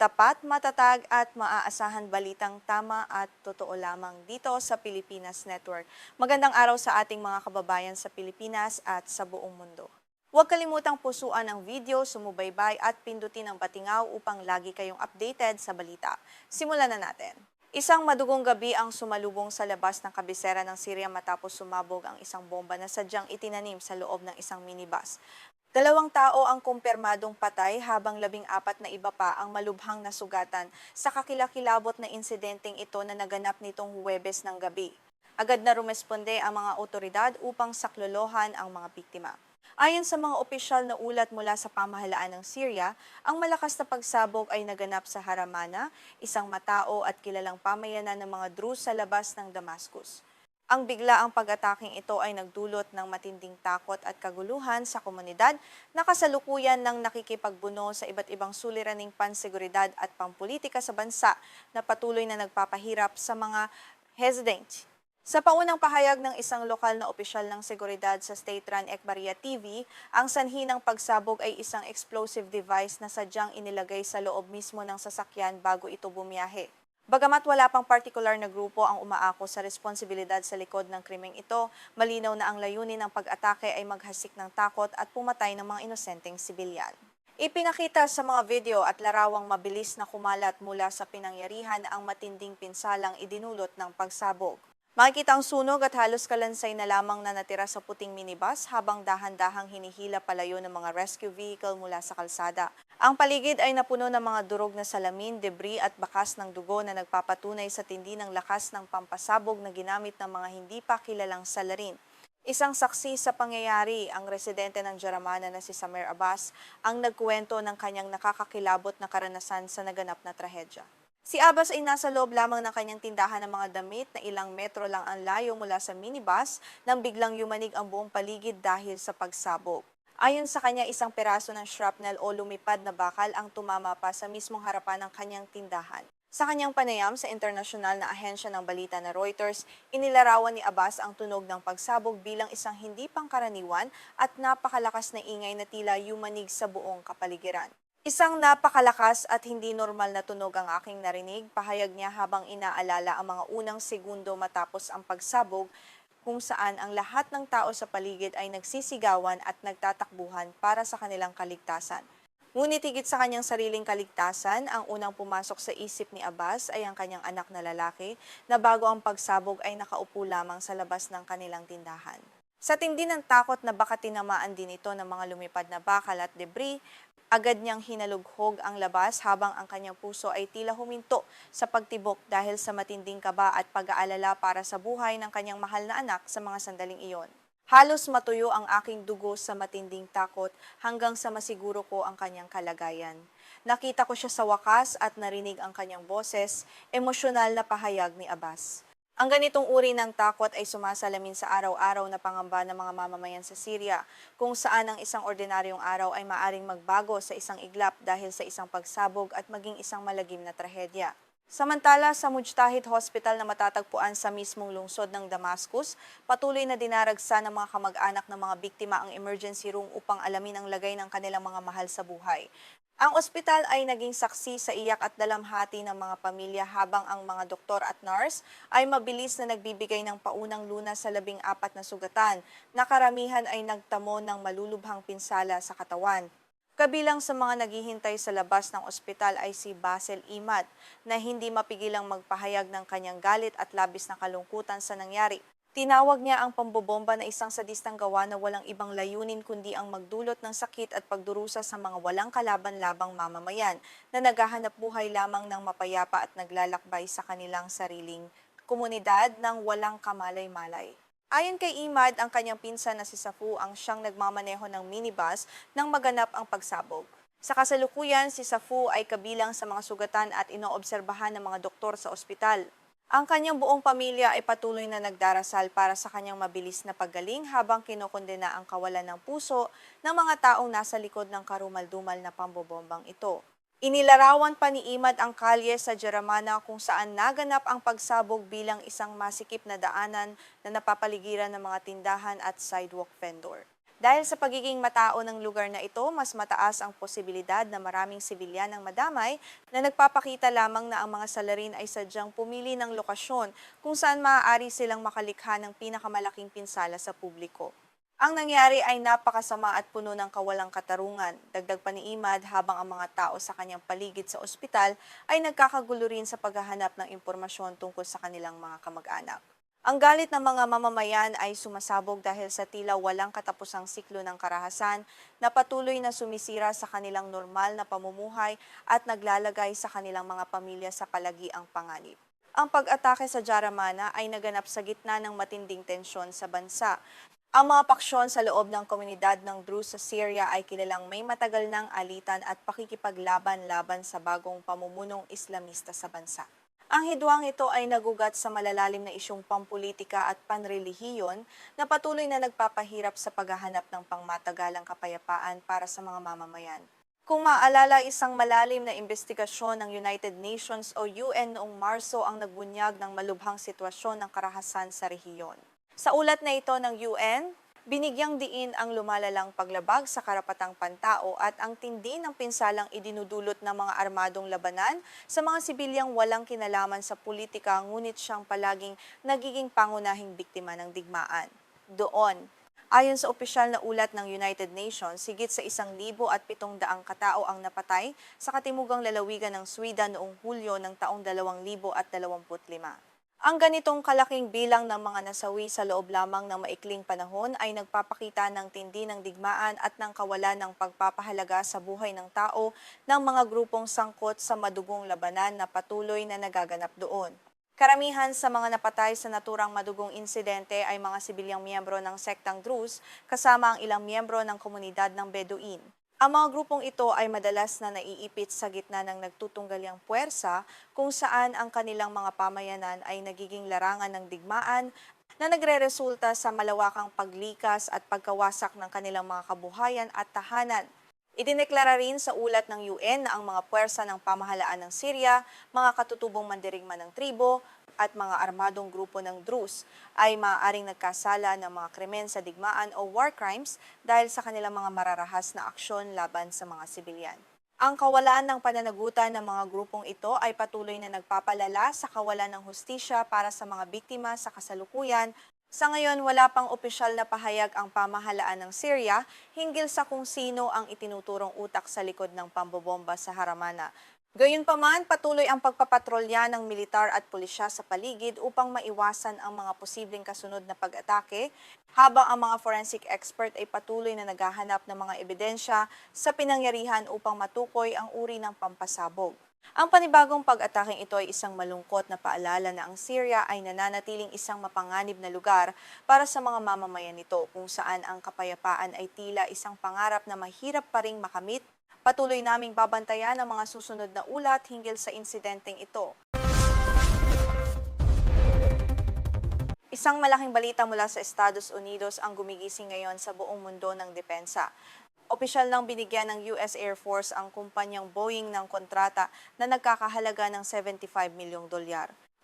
Tapat, matatag at maaasahan balitang tama at totoo lamang dito sa Pilipinas Network. Magandang araw sa ating mga kababayan sa Pilipinas at sa buong mundo. Huwag kalimutang pusuan ang video, sumubaybay at pindutin ang patingaw upang lagi kayong updated sa balita. Simulan na natin. Isang madugong gabi ang sumalubong sa labas ng kabisera ng Syria matapos sumabog ang isang bomba na sadyang itinanim sa loob ng isang minibus. 2 tao ang kumpirmadong patay habang 14 na iba pa ang malubhang nasugatan sa kakilakilabot na insidenteng ito na naganap nitong Huwebes ng gabi. Agad na rumesponde ang mga otoridad upang saklolohan ang mga biktima. Ayon sa mga opisyal na ulat mula sa pamahalaan ng Syria, ang malakas na pagsabog ay naganap sa Haramana, isang matao at kilalang pamayanan ng mga Druze sa labas ng Damascus. Ang biglaang pag-ataking ito ay nagdulot ng matinding takot at kaguluhan sa komunidad na kasalukuyan ng nakikipagbuno sa iba't ibang suliraning panseguridad at pampolitika sa bansa na patuloy na nagpapahirap sa mga resident. Sa paunang pahayag ng isang lokal na opisyal ng seguridad sa state-run Ekbaria TV, ang sanhi ng pagsabog ay isang explosive device na sadyang inilagay sa loob mismo ng sasakyan bago ito bumiyahe. Bagamat wala pang partikular na grupo ang umaako sa responsibilidad sa likod ng krimeng ito, malinaw na ang layunin ng pag-atake ay maghasik ng takot at pumatay ng mga inosenteng sibilyan. Ipinakita sa mga video at larawang mabilis na kumalat mula sa pinangyarihan ang matinding pinsalang idinulot ng pagsabog. Makikita ang sunog at halos kalansay na lamang na natira sa puting minibus habang dahan-dahang hinihila palayo ng mga rescue vehicle mula sa kalsada. Ang paligid ay napuno ng mga durog na salamin, debris at bakas ng dugo na nagpapatunay sa tindi ng lakas ng pampasabog na ginamit ng mga hindi pa kilalang salarin. Isang saksi sa pangyayari, ang residente ng Jaramana na si Samer Abbas, ang nagkuwento ng kanyang nakakakilabot na karanasan sa naganap na trahedya. Si Abbas ay nasa loob lamang ng kanyang tindahan ng mga damit na ilang metro lang ang layo mula sa minibus nang biglang yumanig ang buong paligid dahil sa pagsabog. Ayon sa kanya, isang peraso ng shrapnel o lumipad na bakal ang tumama pa sa mismong harapan ng kanyang tindahan. Sa kanyang panayam sa internasyonal na ahensya ng balita na Reuters, inilarawan ni Abbas ang tunog ng pagsabog bilang isang hindi pangkaraniwan at napakalakas na ingay na tila yumanig sa buong kapaligiran. Isang napakalakas at hindi normal na tunog ang aking narinig, pahayag niya habang inaalala ang mga unang segundo matapos ang pagsabog kung saan ang lahat ng tao sa paligid ay nagsisigawan at nagtatakbuhan para sa kanilang kaligtasan. Ngunit higit sa kanyang sariling kaligtasan, ang unang pumasok sa isip ni Abbas ay ang kanyang anak na lalaki na bago ang pagsabog ay nakaupo lamang sa labas ng kanilang tindahan. Sa tindi ng takot na baka tinamaan din ito ng mga lumipad na bakal at debris, agad niyang hinalughog ang labas habang ang kanyang puso ay tila huminto sa pagtibok dahil sa matinding kaba at pag-aalala para sa buhay ng kanyang mahal na anak sa mga sandaling iyon. Halos matuyo ang aking dugo sa matinding takot hanggang sa masiguro ko ang kanyang kalagayan. Nakita ko siya sa wakas at narinig ang kanyang boses, emosyonal na pahayag ni Abbas. Ang ganitong uri ng takot ay sumasalamin sa araw-araw na pangamba ng mga mamamayan sa Syria, kung saan ang isang ordinaryong araw ay maaring magbago sa isang iglap dahil sa isang pagsabog at maging isang malagim na trahedya. Samantala, sa Mujtahid Hospital na matatagpuan sa mismong lungsod ng Damascus, patuloy na dinaragsa ng mga kamag-anak ng mga biktima ang emergency room upang alamin ang lagay ng kanilang mga mahal sa buhay. Ang ospital ay naging saksi sa iyak at dalamhati ng mga pamilya habang ang mga doktor at nurse ay mabilis na nagbibigay ng paunang lunas sa 14 na sugatan na karamihan ay nagtamo ng malulubhang pinsala sa katawan. Kabilang sa mga naghihintay sa labas ng ospital ay si Basel Imad na hindi mapigilang magpahayag ng kanyang galit at labis na kalungkutan sa nangyari. Tinawag niya ang pambobomba na isang sadistang gawa na walang ibang layunin kundi ang magdulot ng sakit at pagdurusa sa mga walang kalaban-labang mamamayan na naghahanap buhay lamang ng mapayapa at naglalakbay sa kanilang sariling komunidad ng walang kamalay-malay. Ayon kay Imad, ang kanyang pinsan na si Safu ang siyang nagmamaneho ng minibus nang maganap ang pagsabog. Sa kasalukuyan, si Safu ay kabilang sa mga sugatan at inoobserbahan ng mga doktor sa ospital. Ang kanyang buong pamilya ay patuloy na nagdarasal para sa kanyang mabilis na paggaling habang kinokondena ang kawalan ng puso ng mga taong nasa likod ng karumal-dumal na pambobombang ito. Inilarawan pa ni Imad ang kalye sa Jaramana kung saan naganap ang pagsabog bilang isang masikip na daanan na napapaligiran ng mga tindahan at sidewalk vendor. Dahil sa pagiging matao ng lugar na ito, mas mataas ang posibilidad na maraming sibilyan ang madamay na nagpapakita lamang na ang mga salarin ay sadyang pumili ng lokasyon kung saan maaari silang makalikha ng pinakamalaking pinsala sa publiko. Ang nangyari ay napakasama at puno ng kawalang katarungan. Dagdag pa ni Imad habang ang mga tao sa kanyang paligid sa ospital ay nagkakagulo rin sa paghahanap ng impormasyon tungkol sa kanilang mga kamag-anak. Ang galit ng mga mamamayan ay sumasabog dahil sa tila walang katapusang siklo ng karahasan na patuloy na sumisira sa kanilang normal na pamumuhay at naglalagay sa kanilang mga pamilya sa palagiang panganib. Ang pag-atake sa Jaramana ay naganap sa gitna ng matinding tensyon sa bansa. Ang mga paksyon sa loob ng komunidad ng Druze sa Syria ay kilalang may matagal ng alitan at pakikipaglaban-laban sa bagong pamumunong Islamista sa bansa. Ang hidwang ito ay nagugat sa malalalim na isyong pampolitika at panrelihiyon na patuloy na nagpapahirap sa paghahanap ng pangmatagalang kapayapaan para sa mga mamamayan. Kung maalala, isang malalim na investigasyon ng United Nations o UN noong Marso ang nagbunyag ng malubhang sitwasyon ng karahasan sa rehiyon. Sa ulat na ito ng UN, binigyang diin ang lumalalang paglabag sa karapatang pantao at ang tindi ng pinsalang idinudulot ng mga armadong labanan sa mga sibilyang walang kinalaman sa politika ngunit siyang palaging nagiging pangunahing biktima ng digmaan. Doon, ayon sa opisyal na ulat ng United Nations, higit sa 1,700 katao ang napatay sa katimugang lalawigan ng Sweden noong Hulyo ng taong 2025. Ang ganitong kalaking bilang ng mga nasawi sa loob lamang ng maikling panahon ay nagpapakita ng tindi ng digmaan at ng kawalan ng pagpapahalaga sa buhay ng tao ng mga grupong sangkot sa madugong labanan na patuloy na nagaganap doon. Karamihan sa mga napatay sa naturang madugong insidente ay mga sibilyang miyembro ng sektang Druze kasama ang ilang miyembro ng komunidad ng Bedouin. Ang mga grupong ito ay madalas na naiipit sa gitna ng nagtutunggalyang puwersa kung saan ang kanilang mga pamayanan ay nagiging larangan ng digmaan na nagreresulta sa malawakang paglikas at pagkawasak ng kanilang mga kabuhayan at tahanan. Idineklara rin sa ulat ng UN na ang mga puwersa ng pamahalaan ng Syria, mga katutubong mandirigma ng tribo, at mga armadong grupo ng Druze ay maaaring nagkasala ng mga krimen sa digmaan o war crimes dahil sa kanilang mga mararahas na aksyon laban sa mga sibilyan. Ang kawalan ng pananagutan ng mga grupong ito ay patuloy na nagpapalala sa kawalan ng hustisya para sa mga biktima sa kasalukuyan. Sa ngayon, wala pang opisyal na pahayag ang pamahalaan ng Syria hinggil sa kung sino ang itinuturong utak sa likod ng pambobomba sa Haramana. Gayunpaman, patuloy ang pagpapatrolya ng militar at pulisya sa paligid upang maiwasan ang mga posibleng kasunod na pag-atake, habang ang mga forensic expert ay patuloy na naghahanap ng mga ebidensya sa pinangyarihan upang matukoy ang uri ng pampasabog. Ang panibagong pag-ataking ito ay isang malungkot na paalala na ang Syria ay nananatiling isang mapanganib na lugar para sa mga mamamayan nito kung saan ang kapayapaan ay tila isang pangarap na mahirap pa ring makamit. Patuloy naming babantayan ang mga susunod na ulat hinggil sa insidenteng ito. Isang malaking balita mula sa Estados Unidos ang gumigising ngayon sa buong mundo ng depensa. Opisyal nang binigyan ng US Air Force ang kumpanyang Boeing ng kontrata na nagkakahalaga ng $75 milyong.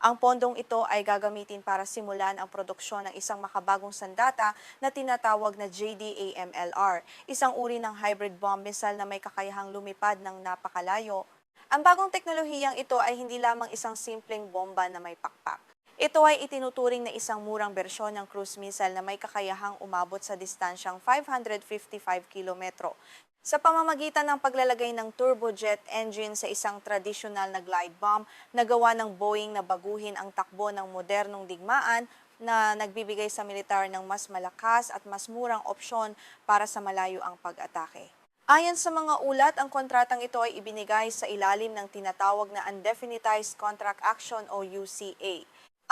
Ang pondong ito ay gagamitin para simulan ang produksyon ng isang makabagong sandata na tinatawag na JDAMLR, isang uri ng hybrid bomb missile na may kakayahang lumipad ng napakalayo. Ang bagong teknolohiyang ito ay hindi lamang isang simpleng bomba na may pakpak. Ito ay itinuturing na isang murang bersyon ng cruise missile na may kakayahang umabot sa distansyang 555 kilometro. Sa pamamagitan ng paglalagay ng turbojet engine sa isang tradisyonal na glide bomb na gawa ng Boeing na baguhin ang takbo ng modernong digmaan na nagbibigay sa militar ng mas malakas at mas murang opsyon para sa malayo ang pag-atake. Ayon sa mga ulat, ang kontratang ito ay ibinigay sa ilalim ng tinatawag na Undefinitized Contract Action o UCA.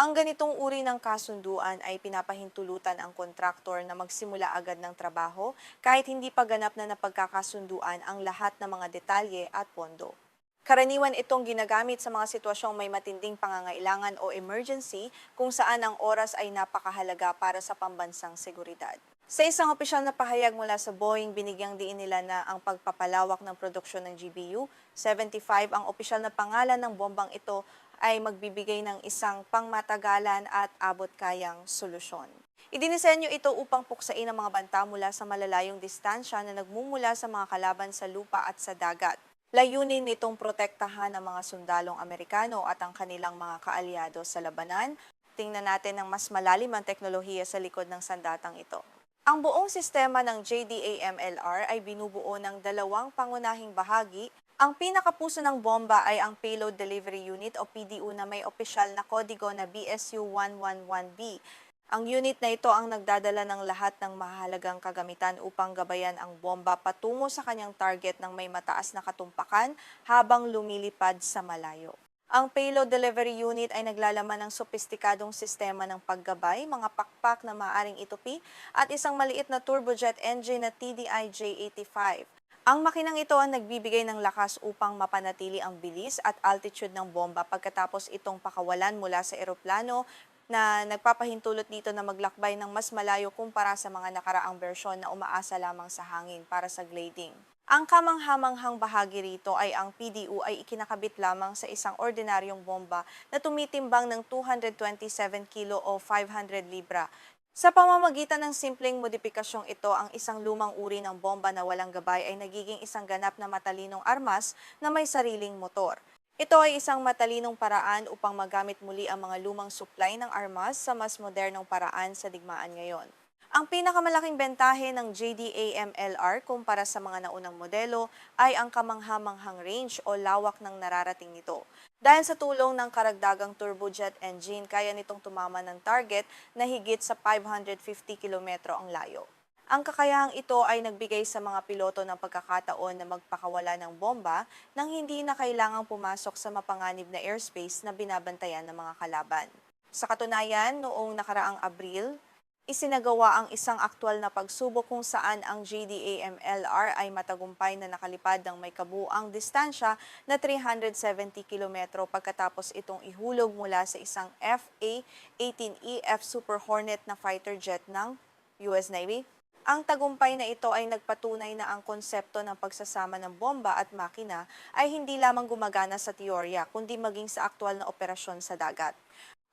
Ang ganitong uri ng kasunduan ay pinapahintulutan ang kontraktor na magsimula agad ng trabaho kahit hindi pa ganap na napagkakasunduan ang lahat ng mga detalye at pondo. Karaniwan itong ginagamit sa mga sitwasyong may matinding pangangailangan o emergency kung saan ang oras ay napakahalaga para sa pambansang seguridad. Sa isang opisyal na pahayag mula sa Boeing, binigyang diin nila na ang pagpapalawak ng produksyon ng GBU-75, ang opisyal na pangalan ng bombang ito, ay magbibigay ng isang pangmatagalan at abot-kayang solusyon. Idinisenyo ito upang puksain ang mga banta mula sa malalayong distansya na nagmumula sa mga kalaban sa lupa at sa dagat. Layunin nitong protektahan ang mga sundalong Amerikano at ang kanilang mga kaalyado sa labanan. Tingnan natin ang mas malalim ang teknolohiya sa likod ng sandatang ito. Ang buong sistema ng JDAMLR ay binubuo ng dalawang pangunahing bahagi. Ang pinakapuso ng bomba ay ang Payload Delivery Unit o PDU na may opisyal na kodigo na BSU-111B. Ang unit na ito ang nagdadala ng lahat ng mahalagang kagamitan upang gabayan ang bomba patungo sa kanyang target ng may mataas na katumpakan habang lumilipad sa malayo. Ang Payload Delivery Unit ay naglalaman ng sopistikadong sistema ng paggabay, mga pakpak na maaaring itupi at isang maliit na turbojet engine na TDI-J85. Ang makinang ito ang nagbibigay ng lakas upang mapanatili ang bilis at altitude ng bomba pagkatapos itong pakawalan mula sa eroplano na nagpapahintulot dito na maglakbay ng mas malayo kumpara sa mga nakaraang bersyon na umaasa lamang sa hangin para sa gliding. Ang kamanghamanghang bahagi rito ay ang PDU ay ikinakabit lamang sa isang ordinaryong bomba na tumitimbang ng 227 kilo o 500 libra. Sa pamamagitan ng simpleng modipikasyong ito, ang isang lumang uri ng bomba na walang gabay ay nagiging isang ganap na matalinong armas na may sariling motor. Ito ay isang matalinong paraan upang magamit muli ang mga lumang supply ng armas sa mas modernong paraan sa digmaan ngayon. Ang pinakamalaking bentahe ng JDAMLR kumpara sa mga naunang modelo ay ang kamanghamanghang range o lawak ng nararating nito. Dahil sa tulong ng karagdagang turbojet engine, kaya nitong tumama ng target na higit sa 550 kilometro ang layo. Ang kakayahang ito ay nagbigay sa mga piloto ng pagkakataon na magpakawala ng bomba nang hindi na kailangang pumasok sa mapanganib na airspace na binabantayan ng mga kalaban. Sa katunayan, noong nakaraang Abril, isinagawa ang isang aktwal na pagsubok kung saan ang JDAMLR ay matagumpay na nakalipad ng may kabuuang distansya na 370 kilometro pagkatapos itong ihulog mula sa isang FA-18EF Super Hornet na fighter jet ng US Navy. Ang tagumpay na ito ay nagpatunay na ang konsepto ng pagsasama ng bomba at makina ay hindi lamang gumagana sa teorya, kundi maging sa aktwal na operasyon sa dagat.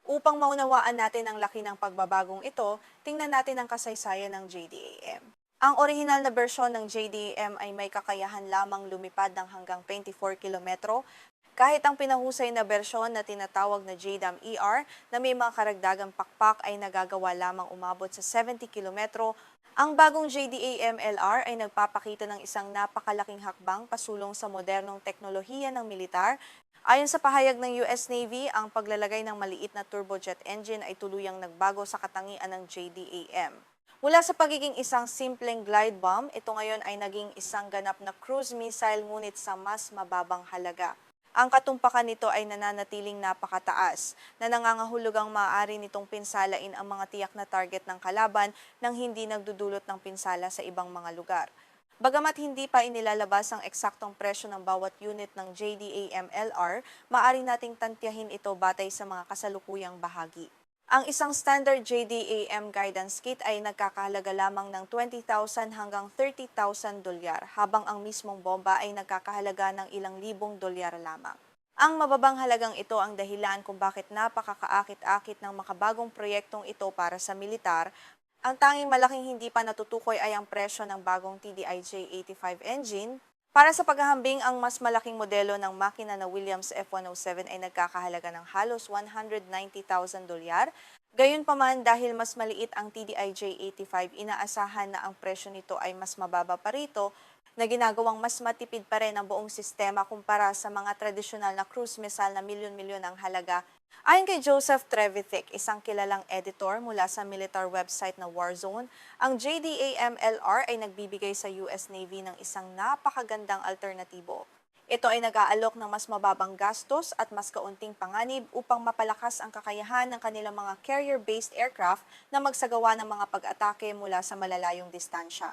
Upang maunawaan natin ang laki ng pagbabagong ito, tingnan natin ang kasaysayan ng JDAM. Ang orihinal na bersyon ng JDAM ay may kakayahan lamang lumipad ng hanggang 24 kilometro, kahit ang pinahusay na bersyon na tinatawag na JDAM-ER na may mga karagdagang pakpak ay nagagawa lamang umabot sa 70 kilometro. Ang bagong JDAMLR ay nagpapakita ng isang napakalaking hakbang pasulong sa modernong teknolohiya ng militar. Ayon sa pahayag ng US Navy, ang paglalagay ng maliit na turbojet engine ay tuluyang nagbago sa katangian ng JDAM. Mula sa pagiging isang simpleng glide bomb, ito ngayon ay naging isang ganap na cruise missile ngunit sa mas mababang halaga. Ang katumpakan nito ay nananatiling napakataas na nangangahulugang maaari nitong pinsalain ang mga tiyak na target ng kalaban nang hindi nagdudulot ng pinsala sa ibang mga lugar. Bagamat hindi pa inilalabas ang eksaktong presyo ng bawat unit ng JDAMLR, maaari nating tantyahin ito batay sa mga kasalukuyang bahagi. Ang isang standard JDAM guidance kit ay nagkakahalaga lamang ng 20,000 hanggang 30,000 dolyar, habang ang mismong bomba ay nagkakahalaga ng ilang libong dolyar lamang. Ang mababang halagang ito ang dahilan kung bakit napakakaakit-akit ng makabagong proyektong ito para sa militar. Ang tanging malaking hindi pa natutukoy ay ang presyo ng bagong TDI-J85 engine. Para sa paghahambing, ang mas malaking modelo ng makina na Williams F107 ay nagkakahalaga ng halos 190,000 dolyar. Gayunpaman, dahil mas maliit ang TDI-J85, inaasahan na ang presyo nito ay mas mababa pa rito, na ginagawang mas matipid pa rin ang buong sistema kumpara sa mga tradisyonal na cruise missile na milyon-milyon ang halaga. Ayon kay Joseph Trevithick, isang kilalang editor mula sa military website na Warzone, ang JDAMLR ay nagbibigay sa US Navy ng isang napakagandang alternatibo. Ito ay nag-aalok ng mas mababang gastos at mas kaunting panganib upang mapalakas ang kakayahan ng kanilang mga carrier-based aircraft na magsagawa ng mga pag-atake mula sa malalayong distansya.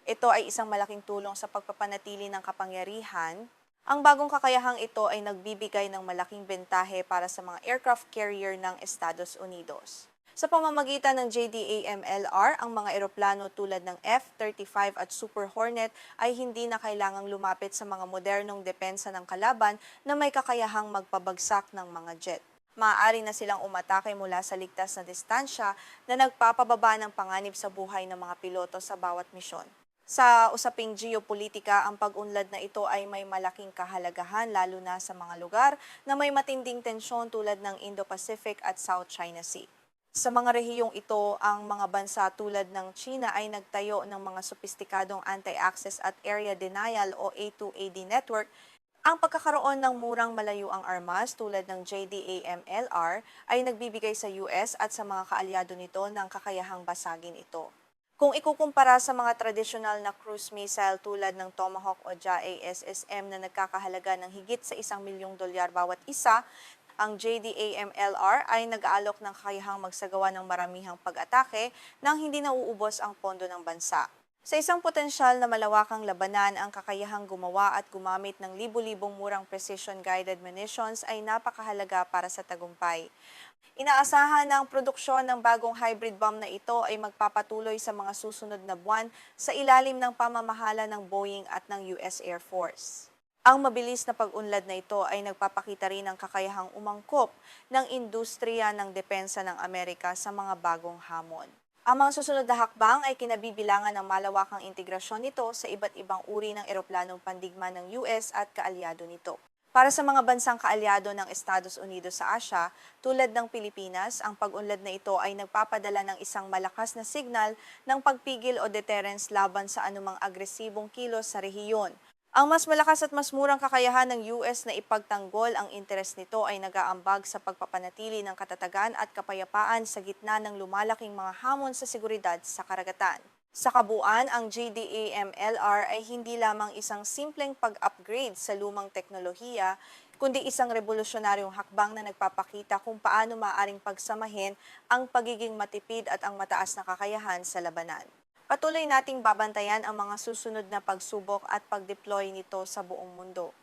Ito ay isang malaking tulong sa pagpapanatili ng kapangyarihan. Ang bagong kakayahang ito ay nagbibigay ng malaking bentahe para sa mga aircraft carrier ng Estados Unidos. Sa pamamagitan ng JDAMLR, ang mga eroplano tulad ng F-35 at Super Hornet ay hindi na kailangang lumapit sa mga modernong depensa ng kalaban na may kakayahang magpabagsak ng mga jet. Maaari na silang umatake mula sa ligtas na distansya na nagpapababa ng panganib sa buhay ng mga piloto sa bawat misyon. Sa usaping geopolitika, ang pag-unlad na ito ay may malaking kahalagahan lalo na sa mga lugar na may matinding tensyon tulad ng Indo-Pacific at South China Sea. Sa mga rehiyong ito, ang mga bansa tulad ng China ay nagtayo ng mga sopistikadong anti-access at area denial o A2AD network. Ang pagkakaroon ng murang malayuang armas tulad ng JDAMLR ay nagbibigay sa US at sa mga kaalyado nito ng kakayahang basagin ito. Kung ikukumpara sa mga tradisyonal na cruise missile tulad ng Tomahawk o JASSM na nagkakahalaga ng higit sa $1 milyong bawat isa, ang JDAMLR ay nag-aalok ng kakayahang magsagawa ng maramihang pag-atake nang hindi nauubos ang pondo ng bansa. Sa isang potensyal na malawakang labanan, ang kakayahang gumawa at gumamit ng libu-libong murang precision-guided munitions ay napakahalaga para sa tagumpay. Inaasahan na ang produksyon ng bagong hybrid bomb na ito ay magpapatuloy sa mga susunod na buwan sa ilalim ng pamamahala ng Boeing at ng US Air Force. Ang mabilis na pag-unlad na ito ay nagpapakita rin ng kakayahang umangkop ng industriya ng depensa ng Amerika sa mga bagong hamon. Ang mga susunod na hakbang ay kinabibilangan ng malawakang integrasyon nito sa iba't ibang uri ng eroplanong pandigma ng US at kaalyado nito. Para sa mga bansang kaalyado ng Estados Unidos sa Asya, tulad ng Pilipinas, ang pag-unlad na ito ay nagpapadala ng isang malakas na signal ng pagpigil o deterrence laban sa anumang agresibong kilos sa rehiyon. Ang mas malakas at mas murang kakayahan ng US na ipagtanggol ang interes nito ay nag-aambag sa pagpapanatili ng katatagan at kapayapaan sa gitna ng lumalaking mga hamon sa seguridad sa karagatan. Sa kabuuan, ang JDAMLR ay hindi lamang isang simpleng pag-upgrade sa lumang teknolohiya, kundi isang revolusyonaryong hakbang na nagpapakita kung paano maaaring pagsamahin ang pagiging matipid at ang mataas na kakayahan sa labanan. Patuloy nating babantayan ang mga susunod na pagsubok at pag-deploy nito sa buong mundo.